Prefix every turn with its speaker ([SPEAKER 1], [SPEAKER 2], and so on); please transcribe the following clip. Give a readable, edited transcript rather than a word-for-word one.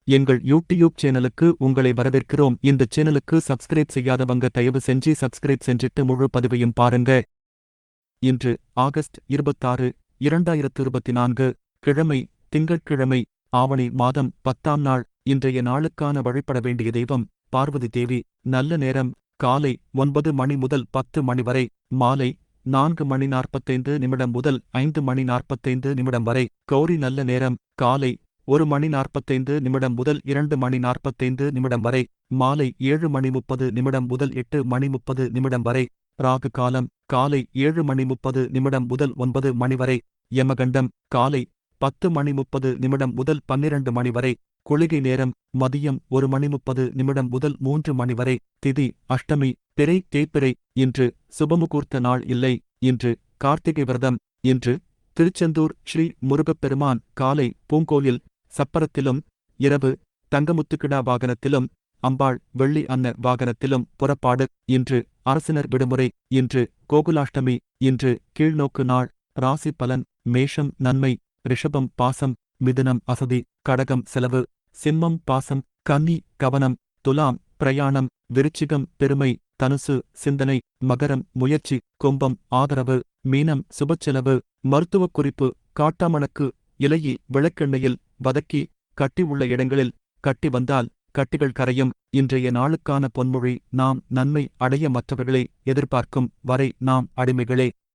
[SPEAKER 1] எங்கள் யூடியூப் சேனலுக்கு உங்களை வரவேற்கிறோம். இந்த சேனலுக்கு சப்ஸ்கிரைப் செய்யாதவங்க தயவு செஞ்சு சப்ஸ்கிரைப் செஞ்சிட்டு முழு பதிவையும் பாருங்க. இன்று ஆகஸ்ட் 26, 2024 கிழமை, திங்கட்கிழமை, ஆவணி மாதம் 10ஆம் நாள். இன்றைய நாளுக்கான வழிபட வேண்டிய தெய்வம் பார்வதி தேவி. நல்ல நேரம் காலை 9 மணி முதல் 10 மணி வரை, மாலை 4 மணி 45 நிமிடம் முதல் 5 மணி 45 நிமிடம் வரை. கௌரி நல்ல நேரம் காலை 1 மணி 45 நிமிடம் முதல் 2 மணி 45 நிமிடம் வரை, மாலை 7 மணி 30 நிமிடம் முதல் 8 மணி 30 நிமிடம் வரை. ராகு காலம் காலை 7 மணி 30 நிமிடம் முதல் 9 மணி வரை. யமகண்டம் காலை 10 மணி 30 நிமிடம் முதல் 12 மணி வரை. குளிகை நேரம் மதியம் 1 மணி 30 நிமிடம் முதல் 3 மணி வரை. திதி அஷ்டமி, பிறை தேய்பிறை. இன்று சுபமுகூர்த்த நாள் இல்லை. இன்று கார்த்திகை விரதம். இன்று திருச்செந்தூர் ஸ்ரீ முருகப்பெருமான் காலை பூங்கோயில் சப்பரத்திலும், இரவு தங்கமுத்துக்கிடா வாகனத்திலும், அம்பாள் வெள்ளி அன்ன வாகனத்திலும் புறப்பாடு. இன்று அரசினர் விடுமுறை. இன்று கோகுலாஷ்டமி. இன்று கீழ்நோக்கு நாள். ராசி பலன்: மேஷம் நன்மை, ரிஷபம் பாசம், மிதுனம் அசதி, கடகம் செலவு, சிம்மம் பாசம், கன்னி கவனம், துலாம் பிரயாணம், விருச்சிகம் பெருமை, தனுசு சிந்தனை, மகரம் முயற்சி, கும்பம் ஆதரவு, மீனம் சுபச்செலவு. மருத்துவக் குறிப்பு: காட்டாமணக்கு இலையை விளக்கெண்ணெயில் வதக்கி கட்டி உள்ள இடங்களில் கட்டி வந்தால் கட்டிகள் கரையும். இன்றைய நாளுக்கான பொன்மொழி: நாம் நன்மை அடைய மற்றவர்களை எதிர்பார்க்கும் வரை நாம் அடிமைகளே.